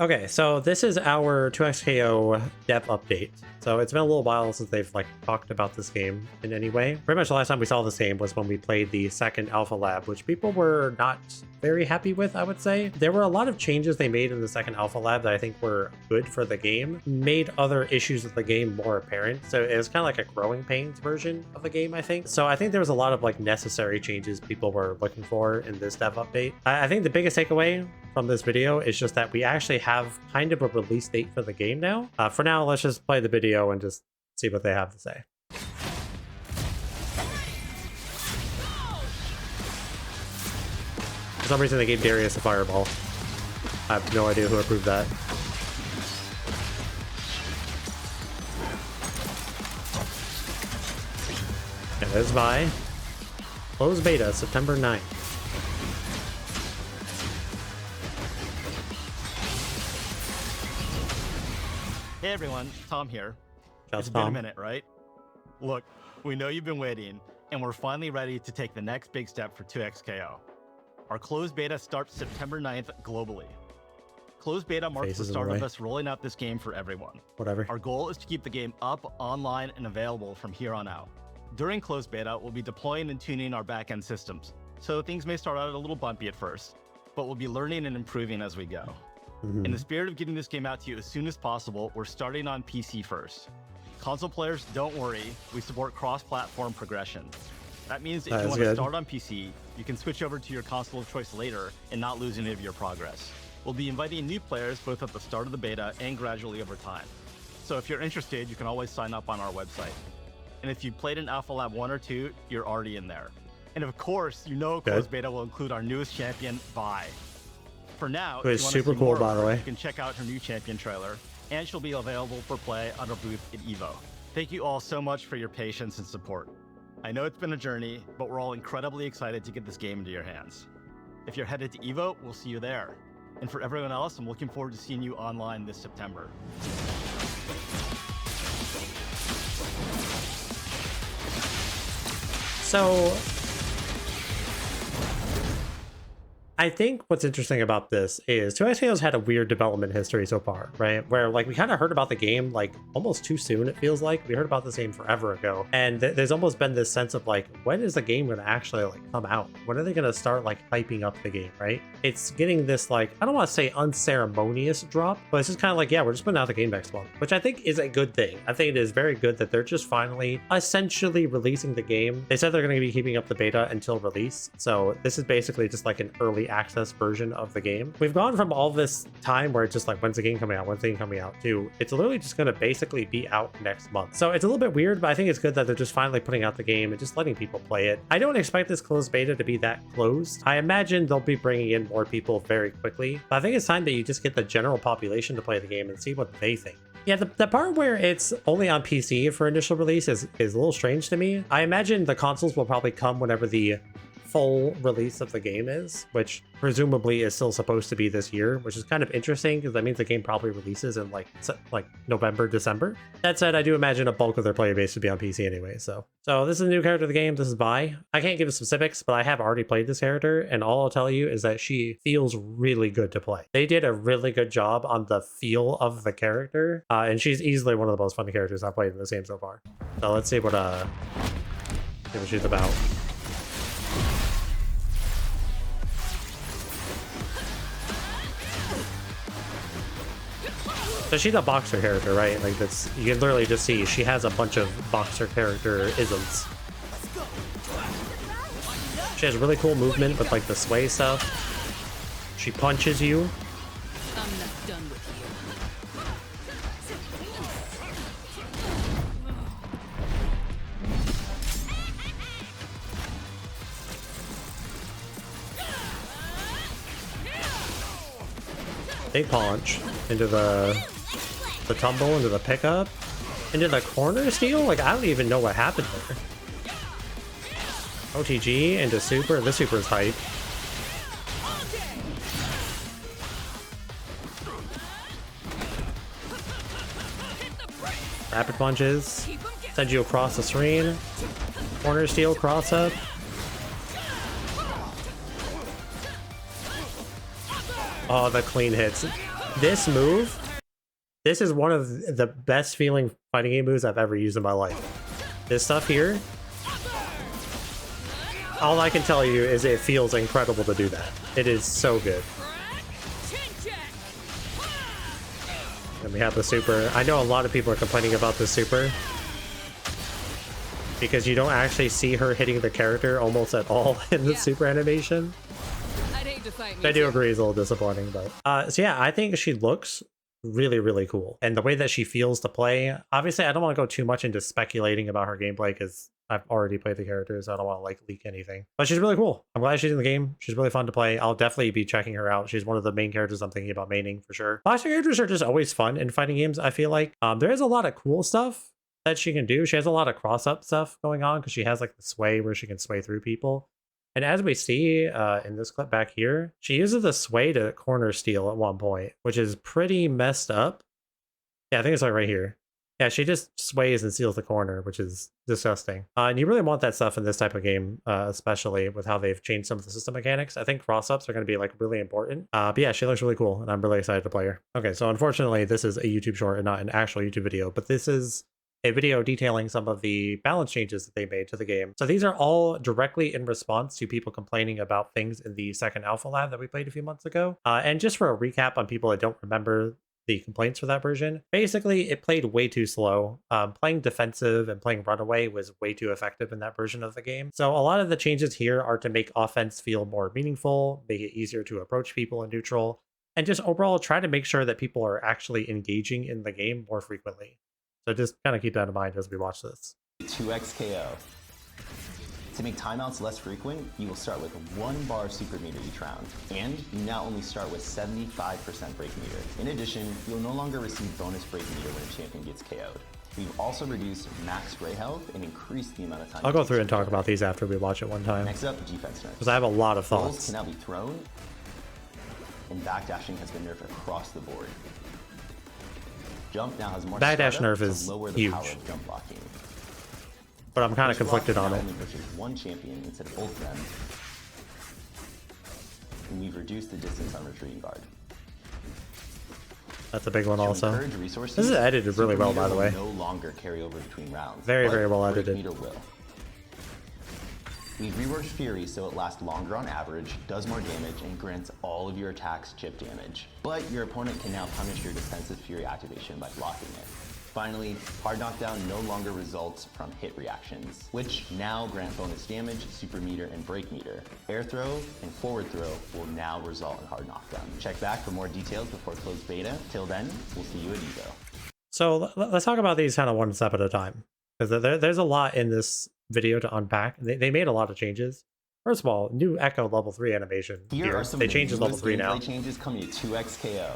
Okay, so this is our 2XKO dev update. So it's been a little while since they've like talked about this game in any way. Pretty much the last time we saw this game was when we played the second alpha lab, which people were not very happy with, I would say. There were a lot of changes they made in the second alpha lab that I think were good for the game, made other issues of the game more apparent. So it was kind of like a growing pains version of the game, I think. So I think there was a lot of like necessary changes people were looking for in this dev update. I think the biggest takeaway from this video is just that we actually have kind of a release date for the game now. For now, let's just play the video and just see what they have to say. For some reason, they gave Darius a fireball. I have no idea who approved that. Okay, there's Vi. Closed beta, September 9th. Hey everyone, Tom here. Just It's been a Tom. minute, right? Look, we know you've been waiting, and we're finally ready to take the next big step for 2XKO. Our closed beta starts September 9th globally. Closed beta marks Faces the start away. of us rolling out this game for everyone. Whatever. Our goal is to keep the game up, online, and available from here on out. During closed beta, we'll be deploying and tuning our backend systems, so things may start out a little bumpy at first, but we'll be learning and improving as we go. In the spirit of getting this game out to you as soon as possible, we're starting on PC first. Console players, don't worry, we support cross-platform progression. That means if you want to start on PC, you can switch over to your console of choice later and not lose any of your progress. We'll be inviting new players both at the start of the beta and gradually over time. So if you're interested, you can always sign up on our website. And if you played in Alpha Lab 1 or 2, you're already in there. And of course, you know closed beta will include our newest champion, Vi. For now, Who is if you super want to see cool, more by of the her, way. you can check out her new champion trailer, and she'll be available for play on our booth at EVO. Thank you all so much for your patience and support. I know it's been a journey, but we're all incredibly excited to get this game into your hands. If you're headed to EVO, we'll see you there. And for everyone else, I'm looking forward to seeing you online this September. So I think what's interesting about this is 2XKO's had a weird development history so far, right? Where like we kind of heard about the game like almost too soon, it feels like. We heard about this game forever ago. And there's almost been this sense of like, when is the game gonna actually like come out? When are they gonna start like hyping up the game, right? It's getting this like, I don't want to say unceremonious drop, but it's just kind of like, yeah, we're just putting out the game next month, which I think is a good thing. I think it is very good that they're just finally essentially releasing the game. They said they're going to be keeping up the beta until release. So this is basically just like an early access version of the game. We've gone from all this time where it's just like, when's the game coming out? When's the game coming out? To it's literally just going to basically be out next month. So it's a little bit weird, but I think it's good that they're just finally putting out the game and just letting people play it. I don't expect this closed beta to be that closed. I imagine they'll be bringing in more people very quickly. But I think it's time that you just get the general population to play the game and see what they think. Yeah, the part where it's only on PC for initial release is a little strange to me. I imagine the consoles will probably come whenever the full release of the game is, which presumably is still supposed to be this year, which is kind of interesting because that means the game probably releases in like November, December. That said, I do imagine a bulk of their player base would be on PC anyway. So this is a new character of the game. This is Vi. I can't give specifics, but I have already played this character, and all I'll tell you is that she feels really good to play. They did a really good job on the feel of the character, and she's easily one of the most fun characters I've played in this game so far. So let's see what she's about. So she's a boxer character, right? Like that's, you can literally just see she has a bunch of boxer character isms. She has really cool movement with like the sway stuff. She punches you. I'm not done with Big punch into the tumble, into the pickup, into the corner steal. Like I don't even know what happened there. OTG into super. This super is hype. Rapid punches. Send you across the screen. Corner steal, cross up. Oh, the clean hits. This move, this is one of the best feeling fighting game moves I've ever used in my life. This stuff here, all I can tell you is it feels incredible to do that. It is so good. And we have the super. I know a lot of people are complaining about this super because you don't actually see her hitting the character almost at all in the super animation. I'd hate to fight I do agree, it's a little disappointing, but so yeah, I think she looks really, really cool, and the way that she feels to play. Obviously, I don't want to go too much into speculating about her gameplay because I've already played the characters. So I don't want to like leak anything, but she's really cool. I'm glad she's in the game. She's really fun to play. I'll definitely be checking her out. She's one of the main characters I'm thinking about maining for sure. Plastic characters are just always fun in fighting games. I feel like there is a lot of cool stuff that she can do. She has a lot of cross-up stuff going on because she has like the sway where she can sway through people. And as we see in this clip back here, she uses the sway to corner steal at one point, which is pretty messed up. Yeah, I think it's like right here. Yeah, she just sways and steals the corner, which is disgusting. And you really want that stuff in this type of game, especially with how they've changed some of the system mechanics. I think cross-ups are going to be like really important. But yeah, she looks really cool, and I'm really excited to play her. Okay, so unfortunately, this is a YouTube short and not an actual YouTube video, but this is a video detailing some of the balance changes that they made to the game. So these are all directly in response to people complaining about things in the second alpha lab that we played a few months ago. And just for a recap on people that don't remember the complaints for that version, basically it played way too slow. Playing defensive and playing runaway was way too effective in that version of the game. So a lot of the changes here are to make offense feel more meaningful, make it easier to approach people in neutral, and just overall try to make sure that people are actually engaging in the game more frequently. So just kind of keep that in mind as we watch this. 2x KO. To make timeouts less frequent, you will start with 1 bar super meter each round, and you now only start with 75% break meter. In addition, you'll no longer receive bonus break meter when a champion gets KO'd. We've also reduced max gray health and increased the amount of time. I'll go through and talk about these after we watch it one time. Next up, defense nerfs. Because I have a lot of Rolls thoughts. can now be thrown, and backdashing has been nerfed across the board. Jump now has more Backdash startup nerf to is lower the huge. power of jump blocking. But I'm kind of Push block conflicted on now it. only pushes one champion instead of both of them. And we've reduced the distance on retreating guard. That's a big one To also. encourage resource This is use, edited really well, Super by the Meter way. will no longer carry over between rounds. Very, but very well Break edited. Meter will. We've reworked Fury so it lasts longer on average, does more damage, and grants all of your attacks chip damage. But your opponent can now punish your defensive Fury activation by blocking it. Finally, hard knockdown no longer results from hit reactions, which now grant bonus damage, super meter, and break meter. Air throw and forward throw will now result in hard knockdown. Check back for more details before closed beta. Till then, we'll see you at Evo. So let's talk about these kind of one step at a time. Because there's a lot in this video to unpack. They made a lot of changes. First of all, new Echo level 3 animation. Here are some They of the changed his level newest 3 now, gameplay changes coming to 2x KO.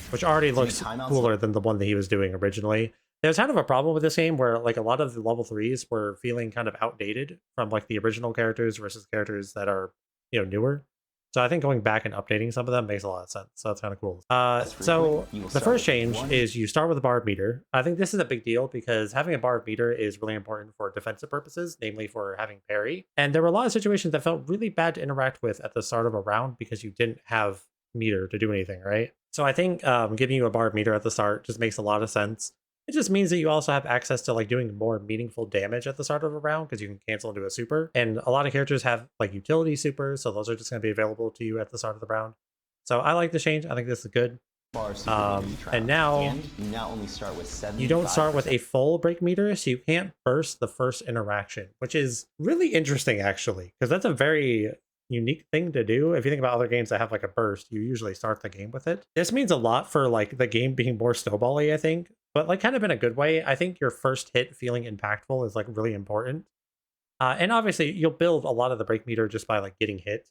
which already make looks timeouts cooler than the one that he was doing originally. There's kind of a problem with this game where like a lot of the level 3s were feeling kind of outdated from like the original characters versus characters that are, you know, newer. So I think going back and updating some of them makes a lot of sense. So that's kind of cool. So You will the start first with change one- is you start with a bar of meter. I think this is a big deal because having a bar of meter is really important for defensive purposes, namely for having parry. And there were a lot of situations that felt really bad to interact with at the start of a round because you didn't have meter to do anything, right? So I think giving you a bar of meter at the start just makes a lot of sense. It just means that you also have access to like doing more meaningful damage at the start of a round because you can cancel into a super. And a lot of characters have like utility supers, so those are just going to be available to you at the start of the round. So I like the change. I think this is good. bar super meter each round. And now you now only start with 75%. you don't start with a full break meter, so you can't burst the first interaction, which is really interesting actually, because that's a very unique thing to do. If you think about other games that have like a burst, you usually start the game with it. This means a lot for like the game being more snowbally, I think, but like kind of in a good way. I think your first hit feeling impactful is like really important. And obviously you'll build a lot of the break meter just by like getting hit.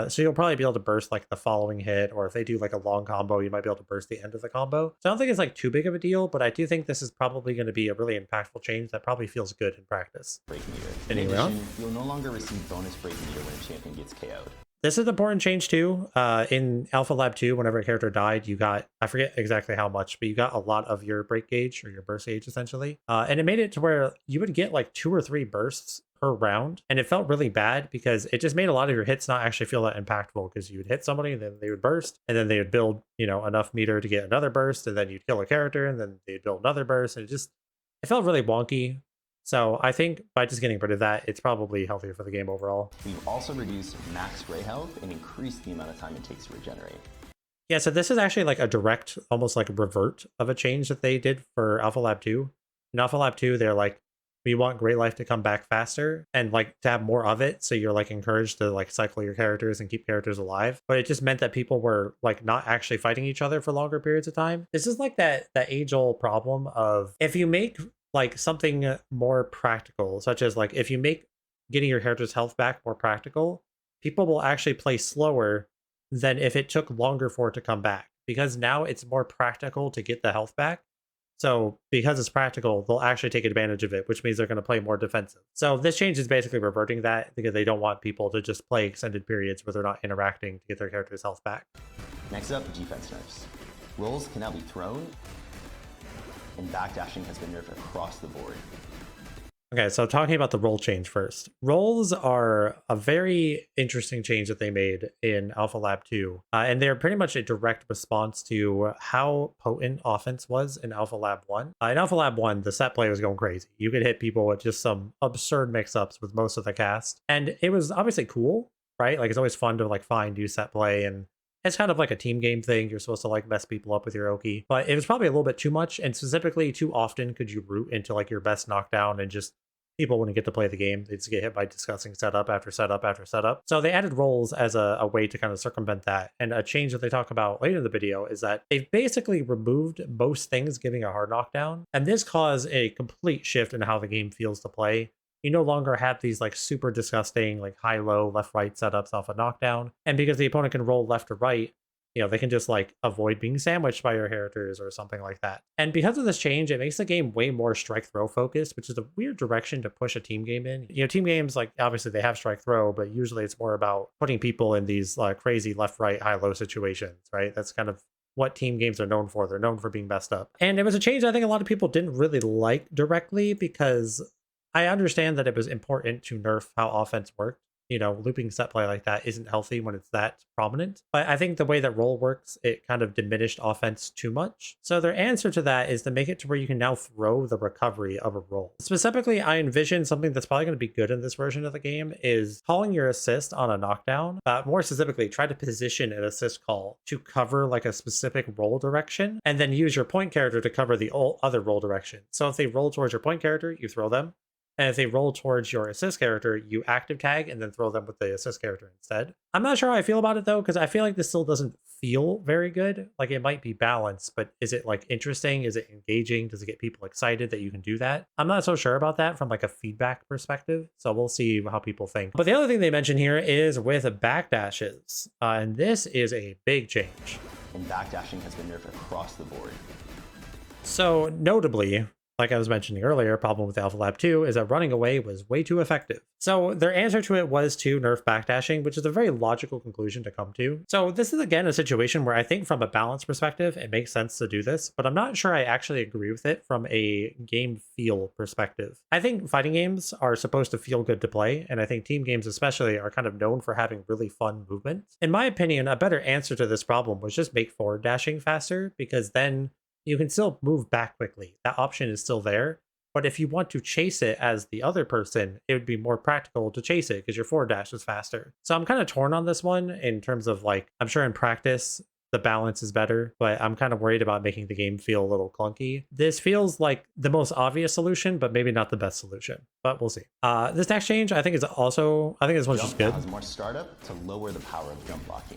So you'll probably be able to burst like the following hit, or if they do like a long combo, you might be able to burst the end of the combo. So I don't think it's like too big of a deal, but I do think this is probably going to be a really impactful change that probably feels good in practice. Break meter. In Anyway on. addition, you'll no longer receive bonus break meter when a champion gets KO'd. This is an important change too. In Alpha Lab 2, whenever a character died, you got, I forget exactly how much, but you got a lot of your break gauge or your burst gauge essentially. And it made it to where you would get like 2 or 3 bursts per round. And it felt really bad because it just made a lot of your hits not actually feel that impactful, because you would hit somebody and then they would burst, and then they would build, you know, enough meter to get another burst, and then you'd kill a character and then they'd build another burst. And it felt really wonky. So I think by just getting rid of that, it's probably healthier for the game overall. We've also reduced max gray health and increased the amount of time it takes to regenerate. Yeah, so this is actually like a direct, almost like revert of a change that they did for Alpha Lab 2. In Alpha Lab 2, they're like, we want Great Life to come back faster and like to have more of it. So you're like encouraged to like cycle your characters and keep characters alive. But it just meant that people were like not actually fighting each other for longer periods of time. This is like that age-old problem of, if you make like something more practical, such as like if you make getting your character's health back more practical, people will actually play slower than if it took longer for it to come back, because now it's more practical to get the health back. So because it's practical, they'll actually take advantage of it, which means they're going to play more defensive. So this change is basically reverting that, because they don't want people to just play extended periods where they're not interacting to get their character's health back. Next up, defense nerfs. Rolls can now be thrown, and backdashing has been nerfed across the board. Okay, so talking about the roll change first. Rolls are a very interesting change that they made in Alpha Lab 2. And they're pretty much a direct response to how potent offense was in Alpha Lab 1. In Alpha Lab 1, the set play was going crazy. You could hit people with just some absurd mix-ups with most of the cast. And it was obviously cool, right? Like, it's always fun to like find new set play, and it's kind of like a team game thing. You're supposed to like mess people up with your Oki. But it was probably a little bit too much, and specifically too often could you root into like your best knockdown, and just people wouldn't get to play the game. They just get hit by discussing setup after setup after setup. So they added rolls as a way to kind of circumvent that. And a change that they talk about later in the video is that they've basically removed most things giving a hard knockdown. And this caused a complete shift in how the game feels to play. You no longer have these like super disgusting, like high-low, left-right setups off a knockdown. And because the opponent can roll left or right, you know, they can just like avoid being sandwiched by your characters or something like that. And because of this change, it makes the game way more strike throw focused, which is a weird direction to push a team game in. You know, team games, like obviously they have strike throw, but usually it's more about putting people in these crazy left, right, high, low situations, right? That's kind of what team games are known for. They're known for being messed up. And it was a change I think a lot of people didn't really like directly, because I understand that it was important to nerf how offense worked. You know, looping set play like that isn't healthy when it's that prominent. But I think the way that roll works, it kind of diminished offense too much. So their answer to that is to make it to where you can now throw the recovery of a roll. Specifically, I envision something that's probably going to be good in this version of the game is calling your assist on a knockdown. More specifically, try to position an assist call to cover like a specific roll direction, and then use your point character to cover the other roll direction. So if they roll towards your point character, you throw them. And if they roll towards your assist character, you active tag and then throw them with the assist character instead. I'm not sure how I feel about it though, because I feel like this still doesn't feel very good. Like, it might be balanced, but is it like interesting? Is it engaging? Does it get people excited that you can do that? I'm not so sure about that from like a feedback perspective. So we'll see how people think. But the other thing they mention here is with backdashes. And this is a big change. And backdashing has been nerfed across the board. So notably, like I was mentioning earlier, a problem with Alpha Lab 2 is that running away was way too effective. So their answer to it was to nerf backdashing, which is a very logical conclusion to come to. So this is again a situation where I think from a balance perspective, it makes sense to do this, but I'm not sure I actually agree with it from a game feel perspective. I think fighting games are supposed to feel good to play, and I think team games especially are kind of known for having really fun movement. In my opinion, a better answer to this problem was just make forward dashing faster, because then you can still move back quickly. That option is still there. But if you want to chase it as the other person, it would be more practical to chase it because your forward dash is faster. So I'm kind of torn on this one in terms of like, I'm sure in practice, the balance is better, but I'm kind of worried about making the game feel a little clunky. This feels like the most obvious solution, but maybe not the best solution, but we'll see. This next change, I think this one's just good. Has more startup to lower the power of jump blocking.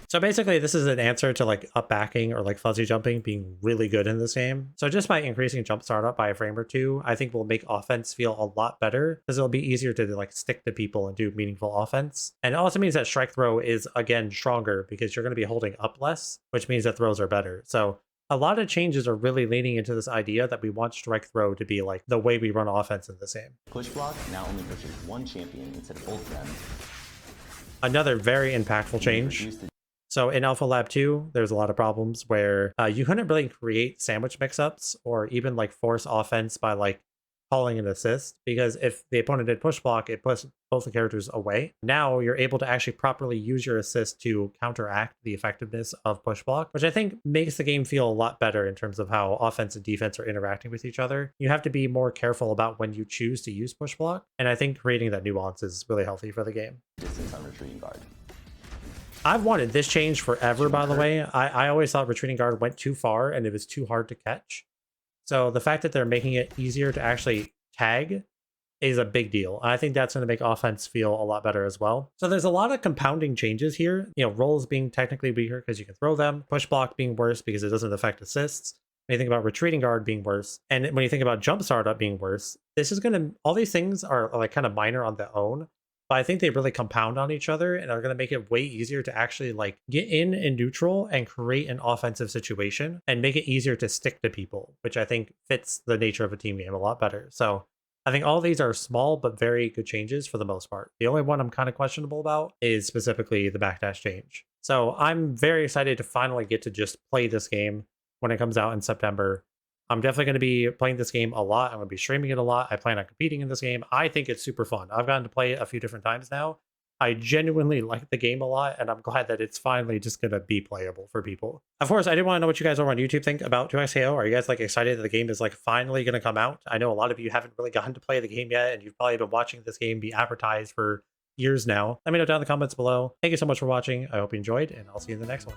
So basically, this is an answer to like up backing or like fuzzy jumping being really good in this game. So just by increasing jump startup by a frame or two, I think will make offense feel a lot better, because it'll be easier to like stick to people and do meaningful offense. And it also means that strike throw is again stronger because you're going to be holding up less, which means that throws are better. So a lot of changes are really leaning into this idea that we want strike throw to be like the way we run offense in this game. Push block now only pushes one champion instead of both of them. Another very impactful change. So in Alpha Lab 2, there's a lot of problems where you couldn't really create sandwich mix-ups or even like force offense by like calling an assist, because if the opponent did push block, it pushed both the characters away. Now you're able to actually properly use your assist to counteract the effectiveness of push block, which I think makes the game feel a lot better in terms of how offense and defense are interacting with each other. You have to be more careful about when you choose to use push block, and I think creating that nuance is really healthy for the game. Distance on retreating guard. I've wanted this change forever, by the way. I always thought retreating guard went too far and it was too hard to catch. So the fact that they're making it easier to actually tag is a big deal. I think that's going to make offense feel a lot better as well. So there's a lot of compounding changes here. You know, rolls being technically weaker because you can throw them, push block being worse because it doesn't affect assists. When you think about retreating guard being worse, and when you think about jump startup being worse, this is going to, all these things are like kind of minor on their own, but I think they really compound on each other and are going to make it way easier to actually like get in neutral and create an offensive situation and make it easier to stick to people, which I think fits the nature of a team game a lot better. So I think all these are small but very good changes for the most part. The only one I'm kind of questionable about is specifically the backdash change. So I'm very excited to finally get to just play this game when it comes out in September. I'm definitely going to be playing this game a lot. I'm going to be streaming it a lot. I plan on competing in this game. I think it's super fun. I've gotten to play it a few different times now. I genuinely like the game a lot, and I'm glad that it's finally just going to be playable for people. Of course, I did want to know what you guys over on YouTube think about 2XKO. Are you guys like excited that the game is like finally going to come out? I know a lot of you haven't really gotten to play the game yet, and you've probably been watching this game be advertised for years now. Let me know down in the comments below. Thank you so much for watching. I hope you enjoyed, and I'll see you in the next one.